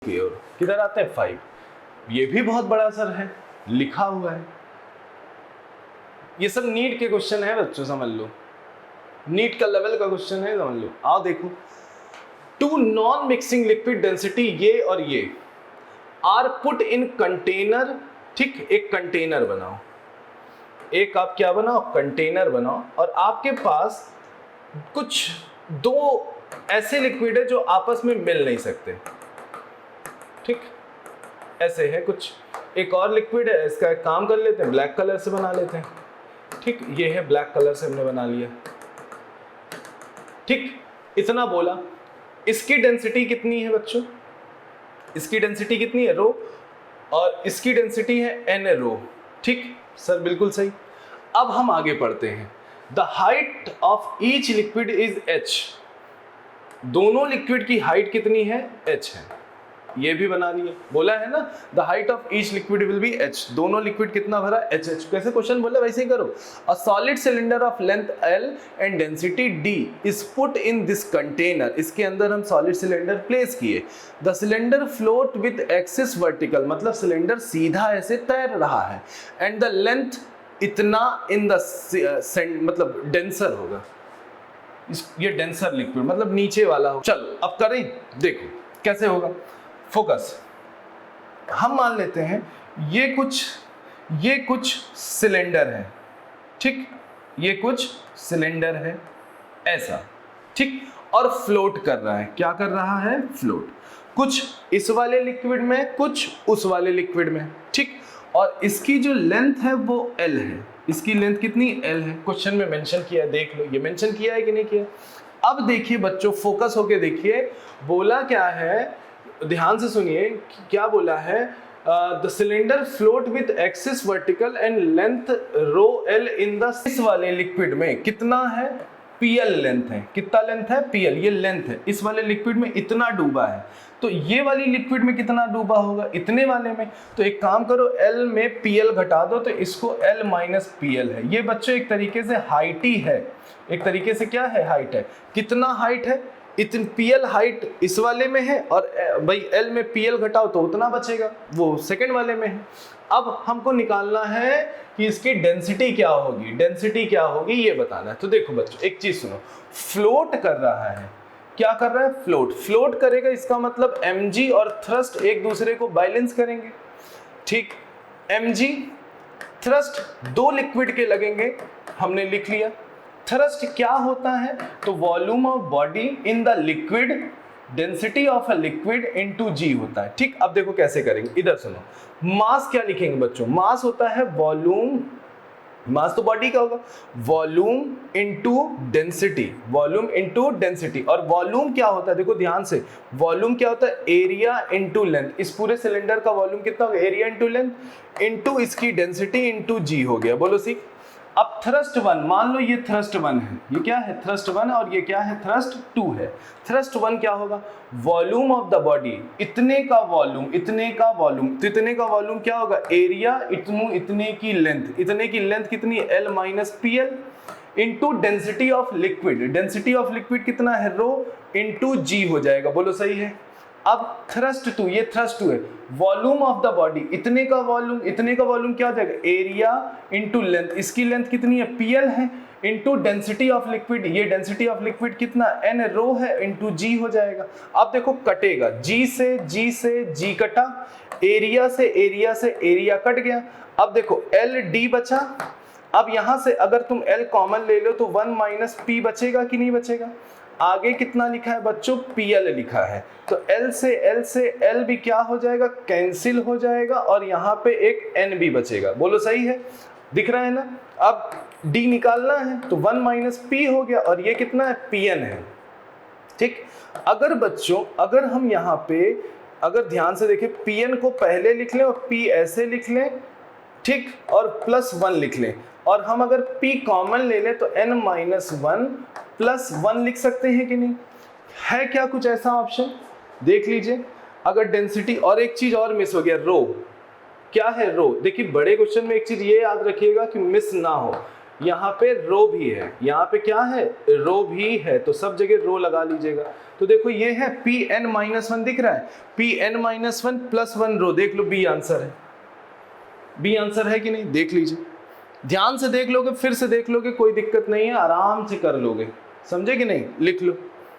की ओर किधर आते हैं 5। ये भी बहुत बड़ा सर है, लिखा हुआ है। ये सब नीट के क्वेश्चन है बच्चों, समझ लो, नीट का लेवल का क्वेश्चन है, समझ लो। आओ देखो, two non mixing liquid density ये और ये आर पुट इन कंटेनर। ठीक, एक कंटेनर बनाओ, एक आप क्या बनाओ, कंटेनर बनाओ, और आपके पास कुछ दो ऐसे लिक्विड है जो आपस में मिल नहीं सकते। ठीक, ऐसे है कुछ, एक और लिक्विड है, इसका एक काम कर लेते हैं, ब्लैक कलर से बना लेते हैं। ठीक, ये है ब्लैक कलर से हमने बना लिया। ठीक, इतना बोला। इसकी डेंसिटी कितनी है बच्चों, इसकी डेंसिटी कितनी है, रो, और इसकी डेंसिटी है एन रो। ठीक सर, बिल्कुल सही। अब हम आगे पढ़ते हैं। The height of each liquid is H. दोनों लिक्विड की हाइट कितनी है, एच है। ये भी बना लिया, बोला है ना, the height of each liquid will be H. दोनों लिक्विड कितना भरा, एच एच। कैसे क्वेश्चन बोला वैसे ही करो। A solid cylinder of length L and density D is put in this container. इसके अंदर हम सॉलिड सिलेंडर प्लेस किए। The cylinder float with axis vertical, मतलब सिलेंडर सीधा ऐसे तैर रहा है, एंड द लेंथ इतना इन द मतलब डेंसर होगा। ये डेंसर लिक्विड मतलब नीचे वाला हो। चलो अब करें, देखो कैसे होगा। फोकस, हम मान लेते हैं ये कुछ सिलेंडर है। ठीक, ये कुछ सिलेंडर है ऐसा। ठीक, और फ्लोट कर रहा है। क्या कर रहा है, फ्लोट। कुछ इस वाले लिक्विड में, कुछ उस वाले लिक्विड में। ठीक, और इसकी जो लेंथ है वो L है। इसकी लेंथ कितनी, L है। क्वेश्चन में मेंशन किया है, देख लो, ये मेंशन किया है कि नहीं किया। अब देखिए बच्चों, फोकस होके देखिए, बोला क्या है, ध्यान से सुनिए क्या बोला है। The cylinder float with axis vertical and length rho L in the, इस वाले लिक्विड में कितना है, PL लेंथ है। कितना लेंथ है, PL, ये लेंथ है। इस वाले लिक्विड में इतना डूबा है, तो ये वाली लिक्विड में कितना डूबा होगा, इतने वाले में। तो एक काम करो, L में PL घटा दो, तो इसको L माइनस PL है। ये बच्चों एक तरीके से हाइट ही है, एक तरीके से क्या है, हाइट है। कितना हाइट है, इतनी PL हाइट इस वाले में है, और भाई L में PL घटाओ तो उतना बचेगा, वो सेकंड वाले में है। अब हमको निकालना है कि इसकी डेंसिटी क्या होगी, डेंसिटी क्या होगी ये बताना है। तो देखो बच्चों, एक चीज सुनो, फ्लोट कर रहा है, क्या कर रहा है, फ्लोट। फ्लोट करेगा, इसका मतलब mg और थ्रस्ट एक दूसरे को बैलेंस करेंगे। ठीक, mg थ्रस्ट दो लिक्विड के लगेंगे, हमने लिख लिया। थ्रस्ट क्या होता है, तो volume of body in the liquid, density of a liquid into g होता है। ठीक, अब देखो कैसे करेंगे, इधर सुनो। मास क्या लिखेंगे बच्चों, मास होता है वॉल्यूम, मास तो बॉडी का होगा, volume into density, volume into density. और वॉल्यूम क्या होता है, देखो ध्यान से, वॉल्यूम क्या होता है, एरिया इनटू लेंथ। इस पूरे सिलेंडर का वॉल्यूम कितना होगा, एरिया इनटू लेंथ इनटू इसकी डेंसिटी इनटू जी हो गया। बोलो सी। अब थ्रस्ट 1, मान लो ये थ्रस्ट 1 है, ये क्या है, थ्रस्ट 1, और ये क्या है, थ्रस्ट 2 है। थ्रस्ट 1 क्या होगा, वॉल्यूम ऑफ द बॉडी, इतने का वॉल्यूम, इतने का वॉल्यूम, तो इतने का वॉल्यूम क्या होगा, एरिया इतने की लेंथ, इतने की लेंथ कितनी, L minus PL into density of liquid. Density of liquid कितना है, रो इनटू जी हो जाएगा। बोलो सही है। अब थ्रस्ट 2, ये थ्रस्ट 2 है, वॉल्यूम ऑफ द बॉडी, इतने का वॉल्यूम, इतने का वॉल्यूम क्या हो जाएगा, एरिया इनटू लेंथ, इसकी लेंथ कितनी है, PL है, इनटू डेंसिटी ऑफ लिक्विड, ये डेंसिटी ऑफ लिक्विड कितना, N रो है, इनटू जी हो जाएगा। अब देखो कटेगा, G से G कटा, एरिया से एरिया कट गया। अब देखो LD बचा। अब यहां से अगर तुम L कॉमन ले लो तो 1 माइनस P बचेगा कि नहीं बचेगा। आगे कितना लिखा है बच्चों, PL लिखा है, तो L से L भी क्या हो जाएगा, कैंसिल हो जाएगा, और यहाँ पे एक N भी बचेगा। बोलो सही है, दिख रहा है ना। अब D निकालना है, तो 1 माइनस P हो गया, और ये कितना है, PN है। ठीक, अगर बच्चों, अगर हम यहाँ पे अगर ध्यान से देखें, PN को पहले लिख लें और P ऐसे लिख लें, ठीक, और प्लस 1 लिख लें, और हम अगर P कॉमन ले लें तो N माइनस 1 प्लस 1 लिख सकते हैं कि नहीं, है क्या कुछ ऐसा ऑप्शन, देख लीजिए। अगर डेंसिटी, और एक चीज और मिस हो गया, रो, क्या है रो, देखिए बड़े क्वेश्चन में एक चीज ये याद रखिएगा कि मिस ना हो, यहाँ पे रो भी है, यहाँ पे क्या है, रो भी है, तो सब जगह रो लगा लीजिएगा। तो देखो ये है Pn-1 दिख रहा है, Pn-1 प्लस 1 रो, देख लो बी आंसर है। बी आंसर है कि नहीं, देख लीजिए, ध्यान से देख लोगे, फिर से देख लोगे, कोई दिक्कत नहीं है, आराम से कर लोगे, समझे कि नहीं, लिख लो।